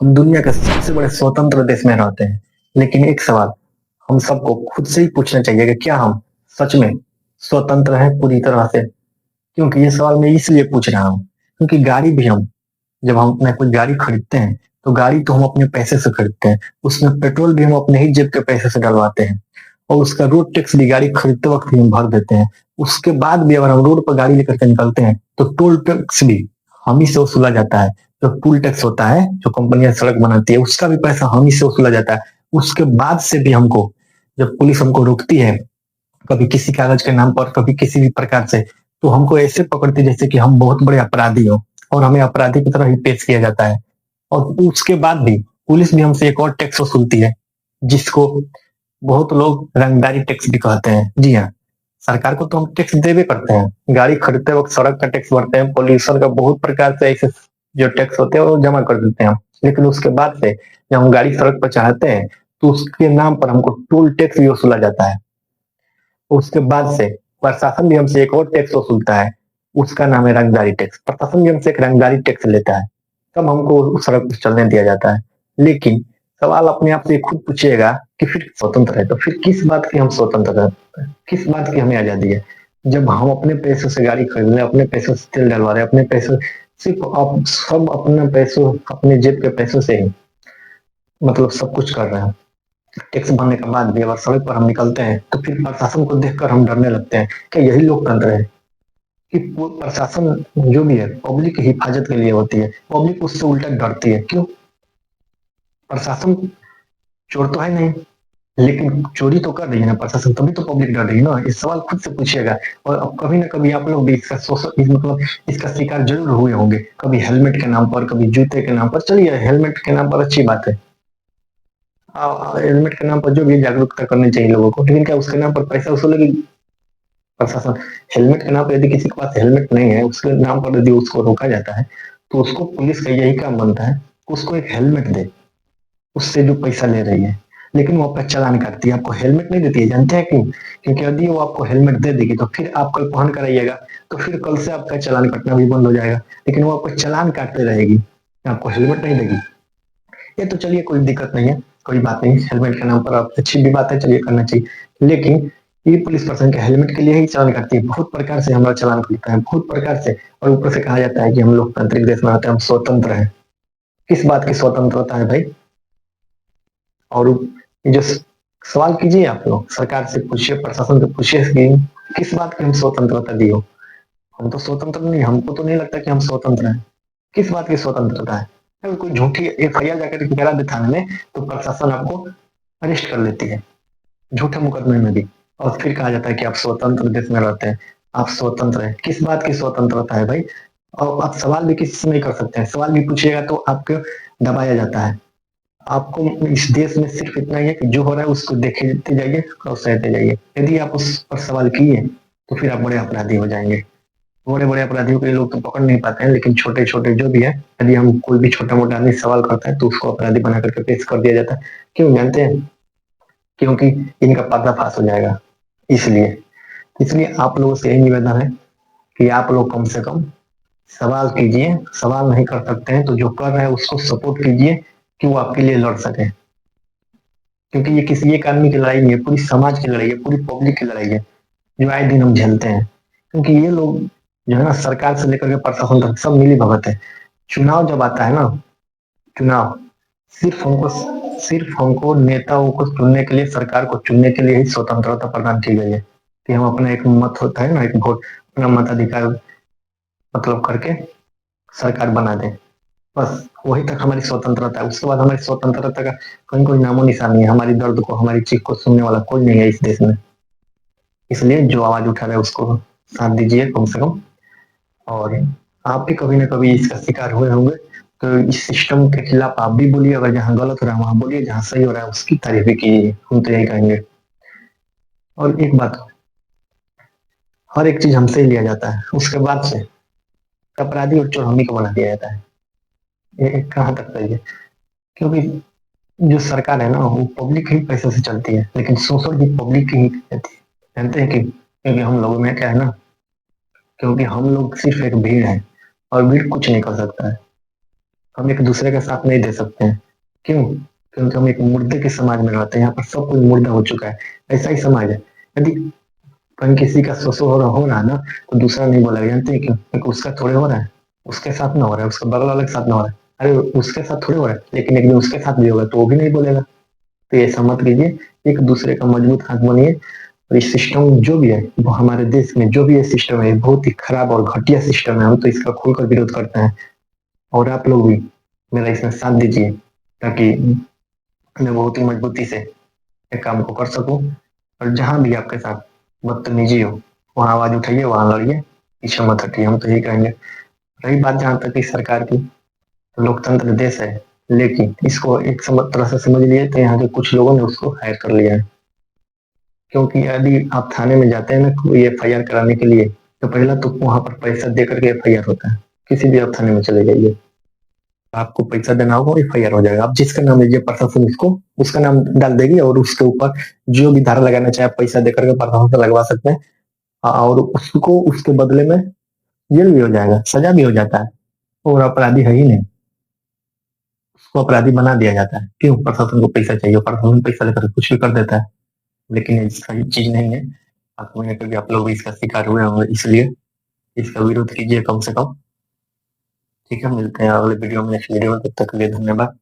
हम दुनिया के सबसे बड़े स्वतंत्र देश में रहते हैं, लेकिन एक सवाल हम सबको खुद से ही पूछना चाहिए कि क्या हम सच में स्वतंत्र हैं पूरी तरह से? क्योंकि ये सवाल मैं इसलिए पूछ रहा हूँ, क्योंकि गाड़ी भी हम जब हम अपना कोई गाड़ी खरीदते हैं, तो गाड़ी तो हम अपने पैसे से खरीदते हैं, उसमें पेट्रोल भी हम अपने ही जेब के पैसे से डलवाते हैं, और उसका रोड टैक्स भी गाड़ी खरीदते वक्त ही हम भर देते हैं। उसके बाद भी अगर हम रोड पर गाड़ी लेकर के निकलते हैं, तो टोल टैक्स भी हम ही से वसूला जाता है। जो टोल टैक्स होता है, जो कंपनियां सड़क बनाती है, उसका भी पैसा हम ही से वसूला जाता है। उसके बाद से भी हमको, जब पुलिस हमको रोकती है, कभी किसी कागज के नाम पर, कभी किसी भी प्रकार से, तो हमको ऐसे पकड़ती है जैसे कि हम बहुत बड़े अपराधी हो, और हमें अपराधी की तरह ही पेश किया जाता है। और उसके बाद भी पुलिस भी हमसे एक और टैक्स वसूलती है, जिसको बहुत लोग रंगदारी टैक्स भी कहते हैं। जी हाँ, सरकार को तो हम टैक्स देवे करते हैं, गाड़ी खरीदते वक्त सड़क का टैक्स भरते हैं, पोल्यूशन का बहुत प्रकार से ऐसे जो टैक्स होते हैं वो जमा कर देते हैं हम। लेकिन उसके बाद से जब हम गाड़ी सड़क पर चढ़ाते हैं, तो उसके नाम पर हमको टोल टैक्स भी वसूला जाता है। उसके बाद से प्रशासन भी हमसे एक और टैक्स वसूलता है, उसका नाम है रंगदारी टैक्स। प्रशासन भी हमसे एक रंगदारी टैक्स लेता है, तब हमको उस सड़क पर चलने दिया जाता है। लेकिन सवाल अपने आप से खुद पूछिएगा कि फिर स्वतंत्र है तो फिर किस बात की हम स्वतंत्र है, किस बात की हमें आजादी है? जब हम अपने पैसों से गाड़ी खरीद रहे हैं, अपने पैसों से तेल डलवा रहे हैं, अपने पैसों, सिर्फ आप सब अपने पैसों, अपने जेब के पैसों से ही मतलब सब कुछ कर रहे हैं। टैक्स भरने के बाद भी अगर सड़क पर हम निकलते हैं, तो फिर प्रशासन को देखकर हम डरने लगते हैं। क्या यही लोकतंत्र है कि प्रशासन जो भी है पब्लिक की हिफाजत के लिए होती है, पब्लिक उससे उल्टा डरती है? क्यों? प्रशासन चोर तो है नहीं, लेकिन चोरी तो कर रही है ना प्रशासन, तभी तो पब्लिक डर रही है ना। इस सवाल खुद से पूछिएगा। और अब कभी ना कभी आप लोग भी इसका मतलब इसका शिकार जरूर हुए होंगे, कभी हेलमेट के नाम पर, कभी जूते के नाम पर। चलिए, हेलमेट के नाम पर अच्छी बात है, हेलमेट के नाम पर जो भी जागरूकता करनी चाहिए लोगों को, लेकिन क्या उसके नाम पर पैसा वसूलेगी प्रशासन? हेलमेट के नाम पर यदि किसी के पास हेलमेट नहीं है, उसके नाम पर यदि उसको रोका जाता है, तो उसको पुलिस का यही काम बनता है, उसको एक हेलमेट दे, उससे जो पैसा ले रही है। लेकिन वो आपका चालान काटती है, आपको हेलमेट नहीं देती है। जानते हैं क्यों? क्योंकि यदि वो आपको हेलमेट दे देगी, तो फिर आप कल पहन कर आइएगा, तो फिर कल से आपका चालान कटना भी बंद हो जाएगा। लेकिन वो आपको चालान काटते रहेगी, आपको हेलमेट नहीं देगी। ये तो चलिए कोई दिक्कत नहीं है, कोई बात नहीं, हेलमेट के नाम पर आप अच्छी भी बात है, चलिए करना चाहिए। लेकिन ये पुलिस प्रशासन के हेलमेट के लिए ही चालान काटती है, बहुत प्रकार से हमारा चालान कटता है, बहुत प्रकार से। और ऊपर से कहा जाता है कि हम लोकतांत्रिक देश में रहते हैं, हम स्वतंत्र हैं। किस बात की स्वतंत्रता है भाई? और ये जो सवाल कीजिए, आप लोग सरकार से पूछिए, प्रशासन से पूछिए कि किस बात की हम स्वतंत्रता दी हो। हम तो स्वतंत्र नहीं, हमको तो नहीं लगता कि हम स्वतंत्र हैं। किस बात की स्वतंत्रता है? अगर कोई झूठी एफआईआर जाकर करा दे थाने में, तो प्रशासन आपको अरेस्ट कर लेती है, झूठे मुकदमे में भी। और फिर कहा जाता है कि आप स्वतंत्र देश में रहते हैं, आप स्वतंत्र हैं। किस बात की स्वतंत्रता है भाई? और आप सवाल भी किसी से नहीं कर सकते हैं, सवाल भी पूछिएगा तो आपको दबाया जाता है। आपको इस देश में सिर्फ इतना ही है कि जो हो रहा है उसको देखते जाइए और सहते जाइए। यदि आप उस पर सवाल किए, तो फिर आप बड़े अपराधी हो जाएंगे। बड़े बड़े अपराधियों के लोग तो पकड़ नहीं पाते हैं, लेकिन छोटे छोटे जो भी है, यदि हम कोई भी छोटा मोटा आदमी सवाल करता है, तो उसको अपराधी बना करके पेश कर दिया जाता है। क्यों जानते हैं? क्योंकि इनका पर्दाफाश हो जाएगा, इसलिए। इसलिए आप लोगों से यही निवेदन है कि आप लोग कम से कम सवाल कीजिए। सवाल नहीं कर सकते हैं तो जो कर रहे हैं उसको सपोर्ट कीजिए, कि वो आपके लिए लड़ सके। क्योंकि ये किसी एक आदमी की लड़ाई नहीं है, पूरी समाज की लड़ाई है, पूरी पब्लिक की लड़ाई है, जो आए दिन हम झेलते हैं। क्योंकि ये लोग जो है ना, सरकार से लेकर के प्रशासन तक सब मिली भगत है। चुनाव जब आता है ना, चुनाव, सिर्फ हमको नेताओं को चुनने के लिए, सरकार को चुनने के लिए ही स्वतंत्रता प्रदान की गई है, कि हम अपना एक मत होता है ना, एक वोट, अपना मताधिकार मतलब करके सरकार बना दें। बस वही तक हमारी स्वतंत्रता है। उसके बाद हमारी स्वतंत्रता का कहीं कोई नामो निशान नहीं है। हमारी दर्द को, हमारी चीख को सुनने वाला कोई नहीं है इस देश में। इसलिए जो आवाज उठा रहा है उसको साथ दीजिए कम से कम। और आप भी कभी ना कभी इसका शिकार हुए होंगे, तो इस सिस्टम के खिलाफ आप भी बोलिए। अगर जहाँ गलत हो रहा है वहां बोलिए, जहाँ सही हो रहा है उसकी तारीफ भी कीजिए। हम तो यही कहेंगे। और एक बात, हर एक चीज हमसे ही लिया जाता है, उसके बाद से अपराधी और चोर हम ही को बना दिया जाता है। ये कहाँ तक सही है? क्योंकि जो सरकार है ना, वो पब्लिक ही पैसे से चलती है, लेकिन शोषण भी पब्लिक की ही रहती है। जानते हैं कि क्योंकि हम लोगों में क्या है ना, क्योंकि हम लोग सिर्फ एक भीड़ है, और भीड़ कुछ नहीं कर सकता है। हम एक दूसरे का साथ नहीं दे सकते हैं। क्यों? क्योंकि हम एक मुर्दे के समाज में रहते हैं, यहाँ पर सब कोई मुर्दा हो चुका है। ऐसा ही समाज है। यदि कहीं किसी का सो हो रहा है ना, तो दूसरा नहीं बोलेगा, जानते हैं क्यों? क्योंकि उसका थोड़े हो रहा है, उसके साथ ना हो रहा है, उसका बगल वाले के साथ ना हो रहा है। अरे उसके साथ थोड़े हो रहा है, लेकिन एक दिन उसके साथ भी होगा तो वो भी नहीं बोलेगा। तो ऐसा मत कीजिए, एक दूसरे का मजबूत हाथ बनिए। और ये सिस्टम जो भी है, वो हमारे देश में जो भी ये सिस्टम है, ये बहुत ही खराब और घटिया सिस्टम है। हम तो इसका खुलकर विरोध करते हैं, और आप लोग भी मेरा इसमें साथ दीजिए, ताकि मैं बहुत ही मजबूती से एक काम को कर सकूं। और जहां भी आपके साथ बदतमीजी हो, वहां आवाज उठाइए, वहां लड़िए, पीछे मत हटिए, हम तो यही कहेंगे। रही बात जहां तक की सरकार की, तो लोकतंत्र देश है, लेकिन इसको एक तरह से समझ लिए तो यहाँ के कुछ लोगों ने उसको हायर कर लिया है। क्योंकि यदि आप थाने में जाते हैं ना कोई एफ कराने के लिए, तो पहला तो वहां पर पैसा दे करके एफ होता है। किसी भी आप थाने में चले जाइए, आपको पैसा देना होगा, एफ हो जाएगा। आप जिसका नाम लीजिए, प्रशासन उसको उसका नाम डाल देगी, और उसके ऊपर जो भी धारा लगाना चाहे आप पैसा देकर के प्रशासन से लगवा सकते हैं। और उसको उसके बदले में जेल भी हो जाएगा, सजा भी हो जाता है, और अपराधी है ही नहीं, उसको अपराधी बना दिया जाता है। क्यों? प्रशासन को पैसा चाहिए, प्रशासन पैसा लेकर कुछ भी कर देता है। लेकिन ये सही चीज नहीं है। कहीं ना कहीं आप लोग भी इसका शिकार हुए होंगे, इसलिए इसका विरोध कीजिए कम से कम। ठीक है, मिलते हैं अगले वीडियो में, नेक्स्ट वीडियो में। तब तक के लिए धन्यवाद।